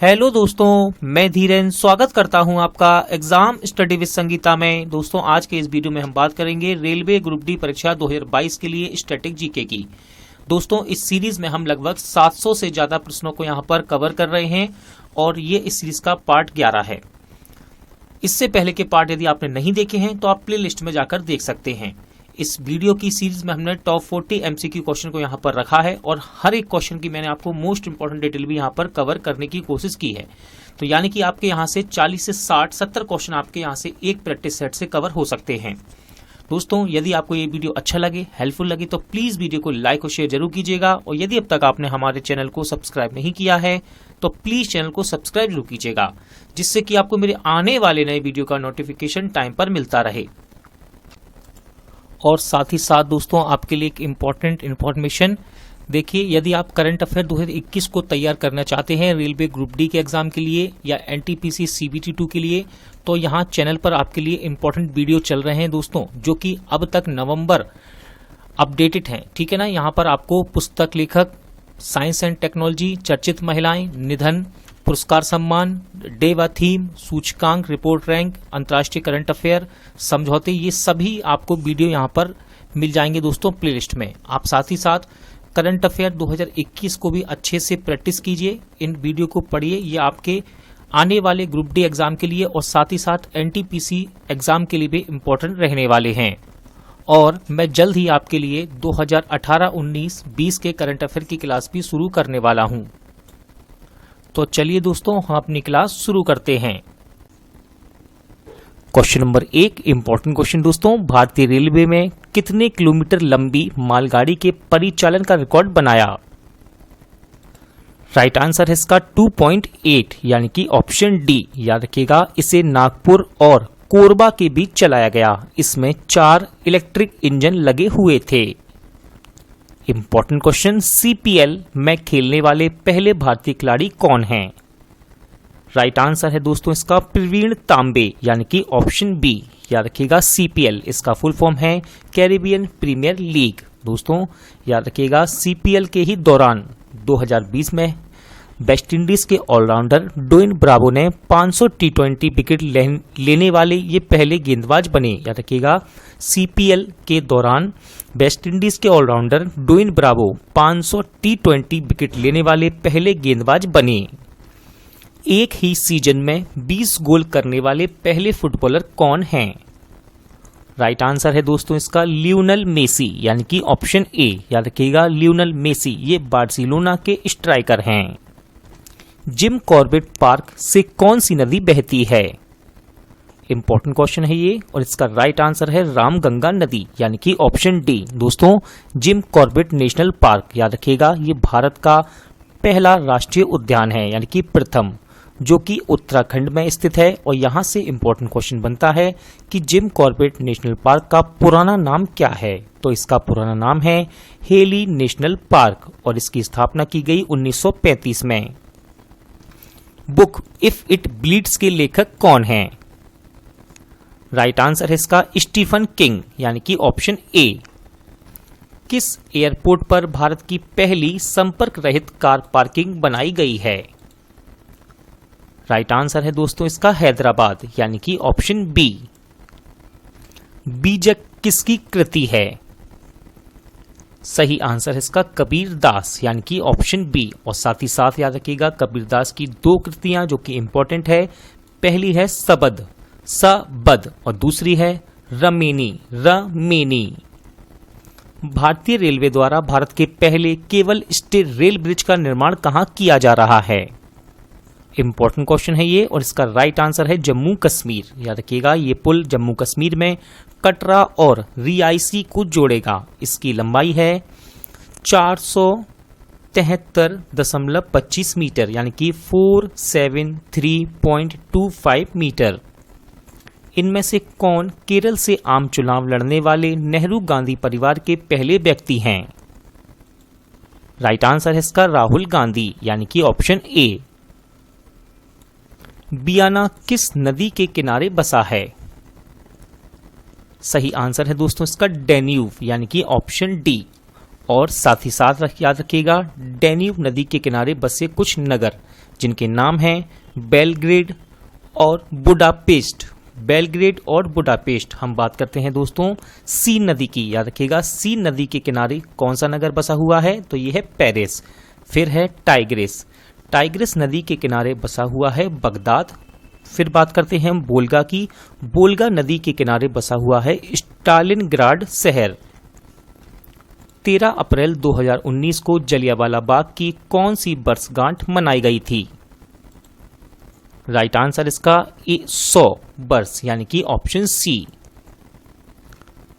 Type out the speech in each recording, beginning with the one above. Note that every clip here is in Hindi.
हेलो दोस्तों, मैं धीरेन स्वागत करता हूं आपका एग्जाम स्टडी विद संगीता में। दोस्तों, आज के इस वीडियो में हम बात करेंगे रेलवे ग्रुप डी परीक्षा 2022 के लिए स्टैटिक जीके की। दोस्तों, इस सीरीज में हम लगभग 700 से ज्यादा प्रश्नों को यहां पर कवर कर रहे हैं और ये इस सीरीज का पार्ट 11 है। इससे पहले के पार्ट यदि आपने नहीं देखे हैं तो आप प्ले लिस्ट में जाकर देख सकते हैं। इस वीडियो की सीरीज में हमने टॉप 40 एमसीक्यू क्वेश्चन को यहाँ पर रखा है और हर एक क्वेश्चन की मैंने आपको मोस्ट इंपोर्टेंट डिटेल भी यहाँ पर कवर करने की कोशिश की है। तो यानी कि आपके यहाँ से 40 से 60 70 क्वेश्चन आपके यहाँ से एक प्रैक्टिस सेट से कवर हो सकते हैं। दोस्तों, यदि आपको ये वीडियो अच्छा लगे, हेल्पफुल लगे तो प्लीज वीडियो को लाइक और शेयर जरूर कीजिएगा। और यदि अब तक आपने हमारे चैनल को सब्सक्राइब नहीं किया है तो प्लीज चैनल को सब्सक्राइब जरूर कीजिएगा, जिससे कि आपको मेरे आने वाले नए वीडियो का नोटिफिकेशन टाइम पर मिलता रहे। और साथ ही साथ दोस्तों, आपके लिए एक इम्पॉर्टेंट इन्फॉर्मेशन, देखिए, यदि आप करंट अफेयर 2021 को तैयार करना चाहते हैं रेलवे ग्रुप डी के एग्जाम के लिए या एनटीपीसी सीबीटी 2 के लिए, तो यहाँ चैनल पर आपके लिए इम्पोर्टेंट वीडियो चल रहे हैं दोस्तों, जो कि अब तक नवंबर अपडेटेड हैं। ठीक है ना। यहाँ पर आपको पुस्तक लेखक, साइंस एंड टेक्नोलॉजी, चर्चित महिलाएं, निधन, पुरस्कार सम्मान, डे व थीम, सूचकांक, रिपोर्ट रैंक, अंतर्राष्ट्रीय करंट अफेयर, समझौते, ये सभी आपको वीडियो यहाँ पर मिल जाएंगे दोस्तों प्लेलिस्ट में। आप साथ ही साथ करंट अफेयर 2021 को भी अच्छे से प्रैक्टिस कीजिए, इन वीडियो को पढ़िए। ये आपके आने वाले ग्रुप डी एग्जाम के लिए और साथ ही साथ एनटीपीसी एग्जाम के लिए भी इम्पोर्टेंट रहने वाले हैं। और मैं जल्द ही आपके लिए 2018, 19, 20 के करंट अफेयर की क्लास भी शुरू करने वाला हूं। तो चलिए दोस्तों, हम अपनी क्लास शुरू करते हैं। क्वेश्चन नंबर 1, इंपॉर्टेंट क्वेश्चन दोस्तों, भारतीय रेलवे में कितने किलोमीटर लंबी मालगाड़ी के परिचालन का रिकॉर्ड बनाया? राइट आंसर है इसका 2.8, यानी कि ऑप्शन डी। याद रखिएगा, इसे नागपुर और कोरबा के बीच चलाया गया। इसमें 4 इलेक्ट्रिक इंजन लगे हुए थे। इंपॉर्टेंट क्वेश्चन, सीपीएल में खेलने वाले पहले भारतीय खिलाड़ी कौन हैं? राइट आंसर है दोस्तों इसका प्रवीण तांबे, यानी कि ऑप्शन बी। याद रखिएगा, सीपीएल इसका फुल फॉर्म है कैरिबियन प्रीमियर लीग। दोस्तों, याद रखिएगा, सीपीएल के ही दौरान 2020 में वेस्ट इंडीज के ऑलराउंडर डोइन ब्रावो ने 500 टी20 विकेट लेने वाले ये पहले गेंदबाज बने। याद रखिएगा, सीपीएल के दौरान वेस्ट इंडीज के ऑलराउंडर डोइन ब्रावो 500 टी20 विकेट लेने वाले पहले गेंदबाज बने। एक ही सीजन में 20 गोल करने वाले पहले फुटबॉलर कौन हैं? राइट आंसर है दोस्तों इसका लियोनेल मेसी, यानी कि ऑप्शन ए। याद रखिएगा, लियोनेल मेसी ये बार्सिलोना के स्ट्राइकर हैं। जिम कॉर्बेट पार्क से कौन सी नदी बहती है? इंपॉर्टेंट क्वेश्चन है ये, और इसका राइट आंसर है रामगंगा नदी, यानी कि ऑप्शन डी। दोस्तों, जिम कॉर्बेट नेशनल पार्क, याद रखिएगा, ये भारत का पहला राष्ट्रीय उद्यान है, यानी कि प्रथम, जो कि उत्तराखंड में स्थित है। और यहां से इंपॉर्टेंट क्वेश्चन बनता है कि जिम कॉर्बेट नेशनल पार्क का पुराना नाम क्या है? तो इसका पुराना नाम है हेली नेशनल पार्क और इसकी स्थापना की गई 1935 में। बुक इफ इट ब्लीड्स के लेखक कौन हैं? राइट आंसर है इसका स्टीफन किंग, यानी कि ऑप्शन ए। किस एयरपोर्ट पर भारत की पहली संपर्क रहित कार पार्किंग बनाई गई है? राइट आंसर है दोस्तों इसका हैदराबाद, यानी कि ऑप्शन बी। बीजक किसकी कृति है? सही आंसर है इसका कबीर दास, यानी कि ऑप्शन बी। और साथ ही साथ याद रखिएगा, कबीर दास की 2 कृतियां जो कि इंपॉर्टेंट है। पहली है सबद, सबद, और दूसरी है रमेनी, रमेनी। भारतीय रेलवे द्वारा भारत के पहले केवल स्टे रेल ब्रिज का निर्माण कहां किया जा रहा है? इंपॉर्टेंट क्वेश्चन है ये, और इसका राइट आंसर है जम्मू कश्मीर। याद रखिएगा, ये पुल जम्मू कश्मीर में कटरा और रियासी को जोड़ेगा। इसकी लंबाई है 473.25 मीटर, यानी कि 473.25 मीटर। इनमें से कौन केरल से आम चुनाव लड़ने वाले नेहरू गांधी परिवार के पहले व्यक्ति हैं? राइट आंसर है इसका राहुल गांधी, यानी कि ऑप्शन ए। बियाना किस नदी के किनारे बसा है? सही आंसर है दोस्तों इसका डैन्यूब, यानी कि ऑप्शन डी। और साथ ही साथ याद रखिएगा, डैन्यूब नदी के किनारे बसे कुछ नगर जिनके नाम हैं बेलग्रेड और बुडापेस्ट। बेलग्रेड और बुडापेस्ट। हम बात करते हैं दोस्तों सीन नदी की। याद रखिएगा, सीन नदी के किनारे कौन सा नगर बसा हुआ है? तो ये है पेरिस। फिर है टाइग्रिस। टाइग्रिस नदी के किनारे बसा हुआ है बगदाद। फिर बात करते हैं हम वोल्गा की। वोल्गा नदी के किनारे बसा हुआ है स्टालिनग्राड शहर। 13 अप्रैल 2019 को जलियांवाला बाग की कौन सी वर्षगांठ मनाई गई थी? राइट आंसर इसका 100 वर्ष, यानी कि ऑप्शन सी।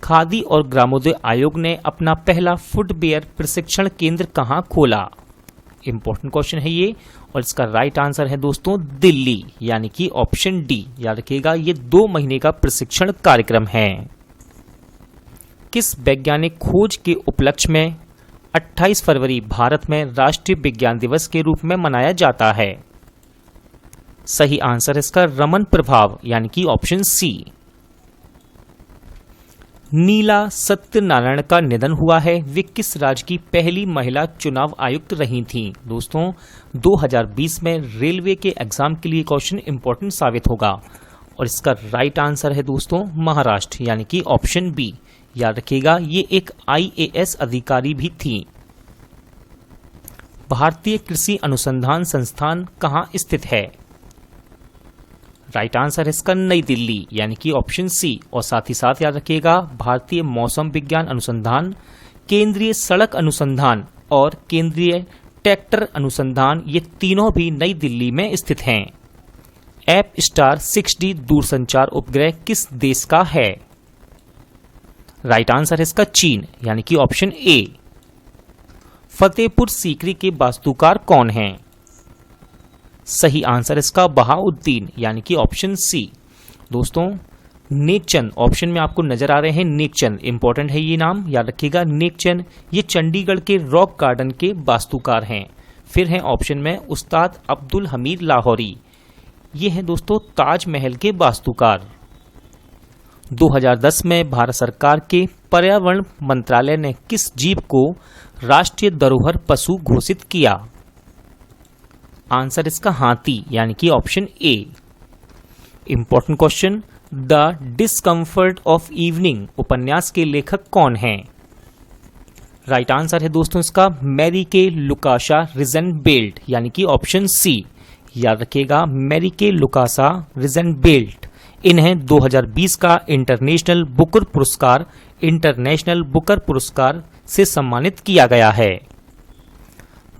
खादी और ग्रामोदय आयोग ने अपना पहला फुटवेयर प्रशिक्षण केंद्र कहां खोला? इंपॉर्टेंट क्वेश्चन है ये, और इसका राइट आंसर है दोस्तों दिल्ली, यानी कि ऑप्शन डी। याद रखिएगा, ये 2 महीने का प्रशिक्षण कार्यक्रम है। किस वैज्ञानिक खोज के उपलक्ष्य में 28 फरवरी भारत में राष्ट्रीय विज्ञान दिवस के रूप में मनाया जाता है? सही आंसर इसका रमन प्रभाव, यानी कि ऑप्शन सी। नीला सत्यनारायण का निधन हुआ है। वे किस राज्य की पहली महिला चुनाव आयुक्त रही थीं? दोस्तों 2020 में रेलवे के एग्जाम के लिए क्वेश्चन इंपॉर्टेंट साबित होगा, और इसका राइट आंसर है दोस्तों महाराष्ट्र, यानी कि ऑप्शन बी। याद रखिएगा, ये एक IAS अधिकारी भी थी। भारतीय कृषि अनुसंधान संस्थान कहाँ स्थित है? राइट आंसर है इसका नई दिल्ली, यानी कि ऑप्शन सी। और साथ ही साथ याद रखिएगा, भारतीय मौसम विज्ञान अनुसंधान, केंद्रीय सड़क अनुसंधान और केंद्रीय ट्रैक्टर अनुसंधान, ये तीनों भी नई दिल्ली में स्थित हैं। एप स्टार 6D दूरसंचार उपग्रह किस देश का है? राइट आंसर है इसका चीन, यानी कि ऑप्शन ए। फतेहपुर सीकरी के वास्तुकार कौन हैं? सही आंसर इसका बहाउद्दीन, यानी कि ऑप्शन सी। दोस्तों नेकचंद ऑप्शन में आपको नजर आ रहे हैं, नेकचंद इंपॉर्टेंट है ये नाम, याद रखिएगा। नेकचंद ये चंडीगढ़ के रॉक गार्डन के वास्तुकार हैं। फिर है ऑप्शन में उस्ताद अब्दुल हमीद लाहौरी, ये हैं दोस्तों ताजमहल के वास्तुकार। 2010 में भारत सरकार के पर्यावरण मंत्रालय ने किस जीव को राष्ट्रीय धरोहर पशु घोषित किया? आंसर इसका हाथी, यानी कि option A. Important question, the discomfort of evening उपन्यास के लेखक कौन हैं? राइट आंसर है दोस्तों इसका मैरिके लुकासा रिजनबेल्ट, यानी कि ऑप्शन सी। याद रखिएगा, मैरिके लुकासा रिजनबेल्ट, इन्हें 2020 का इंटरनेशनल बुकर पुरस्कार से सम्मानित किया गया है।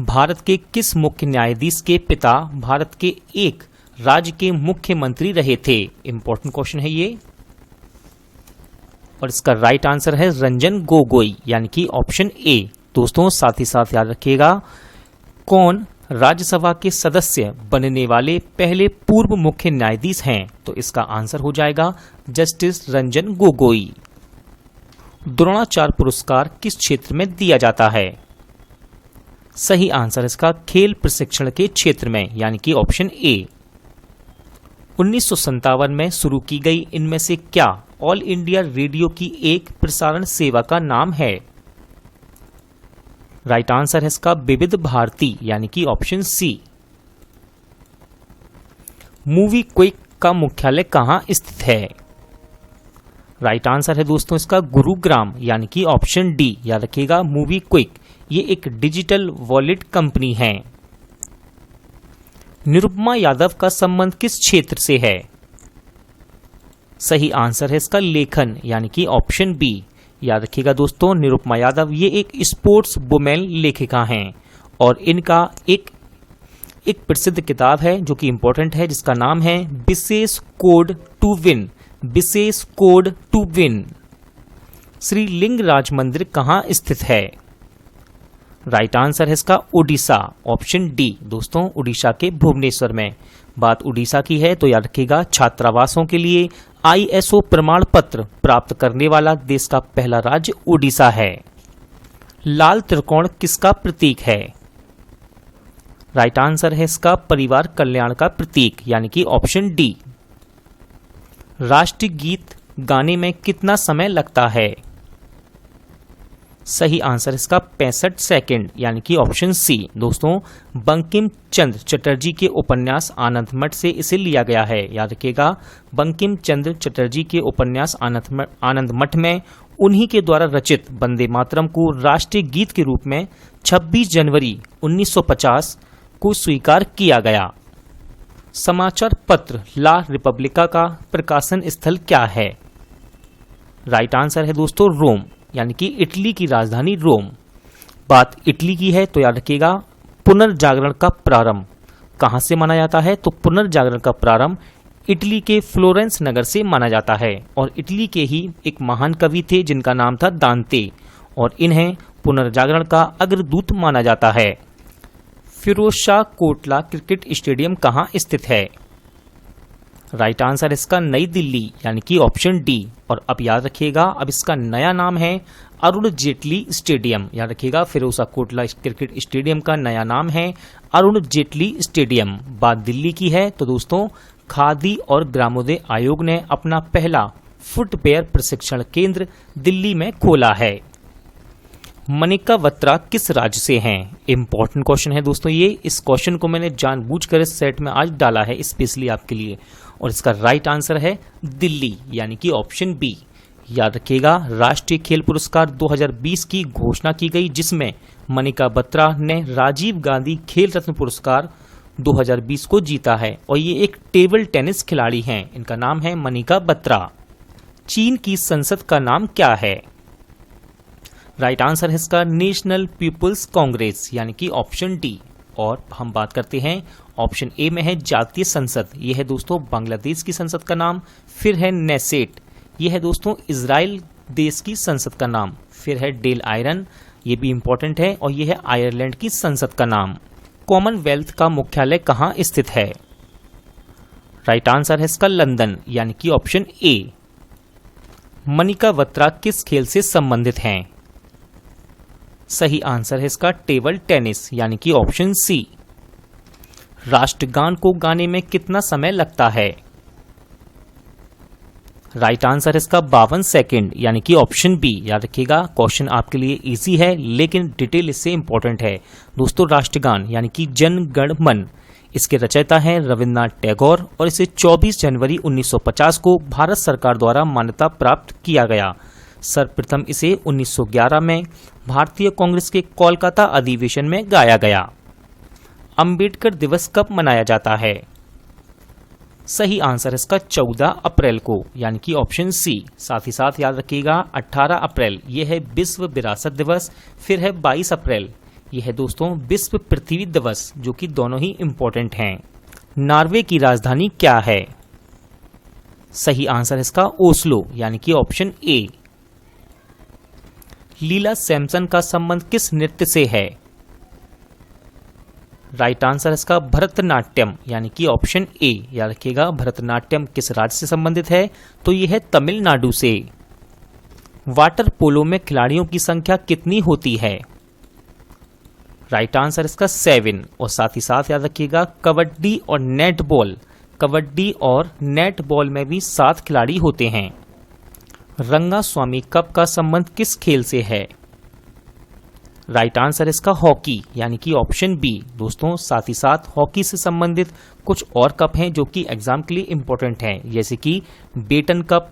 भारत के किस मुख्य न्यायाधीश के पिता भारत के एक राज्य के मुख्यमंत्री रहे थे? इंपॉर्टेंट क्वेश्चन है ये, और इसका राइट आंसर है रंजन गोगोई, यानी कि ऑप्शन ए। दोस्तों साथ ही साथ याद रखिएगा, कौन राज्यसभा के सदस्य बनने वाले पहले पूर्व मुख्य न्यायाधीश हैं? तो इसका आंसर हो जाएगा जस्टिस रंजन गोगोई। द्रोणाचार्य पुरस्कार किस क्षेत्र में दिया जाता है? सही आंसर इसका खेल प्रशिक्षण के क्षेत्र में, यानी कि ऑप्शन ए। 1957 में शुरू की गई इनमें से क्या ऑल इंडिया रेडियो की एक प्रसारण सेवा का नाम है? राइट आंसर है इसका विविध भारती, यानी कि ऑप्शन सी। मूवी क्विक का मुख्यालय कहां स्थित है? राइट आंसर है दोस्तों इसका गुरुग्राम, यानी कि ऑप्शन डी। याद रखिएगा, मूवी क्विक ये एक डिजिटल वॉलेट कंपनी है। निरुपमा यादव का संबंध किस क्षेत्र से है? सही आंसर है इसका लेखन, यानी कि ऑप्शन बी। याद रखिएगा दोस्तों, निरुपमा यादव ये एक स्पोर्ट्स वुमेन लेखिका हैं, और इनका एक प्रसिद्ध किताब है जो कि इंपॉर्टेंट है, जिसका नाम है विशेष कोड टू विन। विशेष code to win. Shri Lingaraj मंदिर कहाँ स्थित है? राइट आंसर है इसका उड़ीसा, ऑप्शन डी। दोस्तों उड़ीसा के भुवनेश्वर में। बात उड़ीसा की है तो याद रखिएगा, छात्रावासों के लिए ISO प्रमाण पत्र प्राप्त करने वाला देश का पहला राज्य उड़ीसा है। लाल त्रिकोण किसका प्रतीक है? राइट आंसर है इसका परिवार कल्याण का प्रतीक, यानी कि ऑप्शन डी। राष्ट्रीय गीत गाने में कितना समय लगता है? सही आंसर इसका 65 सेकंड यानी कि ऑप्शन सी। दोस्तों बंकिम चंद्र चटर्जी के उपन्यास आनंद मठ से इसे लिया गया है। याद रखिएगा, बंकिम चंद्र चटर्जी के उपन्यास आनंद मठ में उन्हीं के द्वारा रचित वंदे मातरम को राष्ट्रीय गीत के रूप में 26 जनवरी 1950 को स्वीकार किया गया। समाचार पत्र ला रिपब्लिका का प्रकाशन स्थल क्या है? राइट आंसर है दोस्तों रोम, यानी कि इटली की राजधानी रोम। बात इटली की है तो याद रखिएगा, पुनर्जागरण का प्रारंभ कहां से माना जाता है? तो पुनर्जागरण का प्रारंभ इटली के फ्लोरेंस नगर से माना जाता है और इटली के ही एक महान कवि थे जिनका नाम था दांते, और इन्हें पुनर्जागरण का अग्रदूत माना जाता है। फिरोजशाह कोटला क्रिकेट स्टेडियम कहां स्थित है? राइट आंसर इसका नई दिल्ली, यानी कि ऑप्शन डी। और अब याद रखिएगा, अब इसका नया नाम है अरुण जेटली स्टेडियम। याद रखिएगा, फिरोजशाह कोटला क्रिकेट स्टेडियम का नया नाम है अरुण जेटली स्टेडियम। बात दिल्ली की है तो दोस्तों खादी और ग्रामोदय आयोग ने अपना पहला फुटवेयर प्रशिक्षण केंद्र दिल्ली में खोला है। मनिका बत्रा किस राज्य से हैं? इंपॉर्टेंट क्वेश्चन है दोस्तों ये। इस क्वेश्चन को मैंने जानबूझकर इस सेट में आज डाला है स्पेशली आपके लिए, और इसका राइट आंसर है दिल्ली, यानी कि ऑप्शन बी। याद रखिएगा, राष्ट्रीय खेल पुरस्कार 2020 की घोषणा की गई, जिसमें मनिका बत्रा ने राजीव गांधी खेल रत्न पुरस्कार 2020 को जीता है, और ये एक टेबल टेनिस खिलाड़ी हैं। इनका नाम है मनिका बत्रा। चीन की संसद का नाम क्या है? राइट आंसर है इसका नेशनल पीपुल्स कांग्रेस, यानी कि ऑप्शन डी। और हम बात करते हैं ऑप्शन ए में है जातीय संसद, यह है दोस्तों बांग्लादेश की संसद का नाम। फिर है नेसेट, यह है दोस्तों इजराइल देश की संसद का नाम। फिर है डेल आयरन, ये भी इंपॉर्टेंट है, और यह है आयरलैंड की संसद का नाम। कॉमनवेल्थ का मुख्यालय कहाँ स्थित है? राइट आंसर है इसका लंदन, यानी कि ऑप्शन ए। मनिका बत्रा किस खेल से संबंधित हैं? सही आंसर है इसका टेबल टेनिस, यानी कि ऑप्शन सी। राष्ट्रगान को गाने में कितना समय लगता है? राइट आंसर है इसका 52 सेकंड, यानी कि ऑप्शन बी। याद रखिएगा, क्वेश्चन आपके लिए इजी है लेकिन डिटेल इससे इंपॉर्टेंट है। दोस्तों राष्ट्रगान यानी कि जन गण मन, इसके रचयिता हैं रविन्द्रनाथ टैगोर, और इसे 24 जनवरी 1950 को भारत सरकार द्वारा मान्यता प्राप्त किया गया। सर्वप्रथम इसे 1911 में भारतीय कांग्रेस के कोलकाता अधिवेशन में गाया गया। अंबेडकर दिवस कब मनाया जाता है? सही आंसर इसका 14 अप्रैल को, यानी कि ऑप्शन सी। साथ ही साथ याद रखिएगा 18 अप्रैल यह है विश्व विरासत दिवस। फिर है 22 अप्रैल, यह है दोस्तों विश्व पृथ्वी दिवस, जो कि दोनों ही इंपॉर्टेंट हैं। नॉर्वे की राजधानी क्या है? सही आंसर इसका ओस्लो, यानी कि ऑप्शन ए। लीला सैमसन का संबंध किस नृत्य से है? राइट आंसर इसका भरतनाट्यम, यानी कि ऑप्शन ए। याद रखिएगा, भरतनाट्यम किस राज्य से संबंधित है? तो यह है तमिलनाडु से। वाटर पोलो में खिलाड़ियों की संख्या कितनी होती है? राइट आंसर इसका 7। और साथ ही साथ याद रखिएगा कबड्डी और नेटबॉल, कबड्डी और नेटबॉल में भी 7 खिलाड़ी होते हैं। रंगास्वामी कप का संबंध किस खेल से है? राइट आंसर इसका हॉकी, यानी कि ऑप्शन बी। दोस्तों साथ ही साथ हॉकी से संबंधित कुछ और कप हैं जो कि एग्जाम के लिए इंपॉर्टेंट हैं, जैसे कि बेटन कप,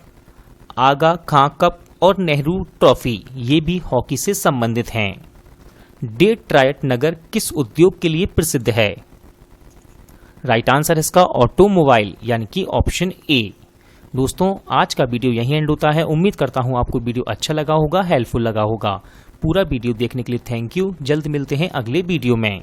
आगा खां कप और नेहरू ट्रॉफी, ये भी हॉकी से संबंधित हैं। डेट्रॉयट नगर किस उद्योग के लिए प्रसिद्ध है? राइट आंसर इसका ऑटोमोबाइल, यानी कि ऑप्शन ए। दोस्तों आज का वीडियो यहीं एंड होता है। उम्मीद करता हूं आपको वीडियो अच्छा लगा होगा, हेल्पफुल लगा होगा। पूरा वीडियो देखने के लिए थैंक यू। जल्द मिलते हैं अगले वीडियो में।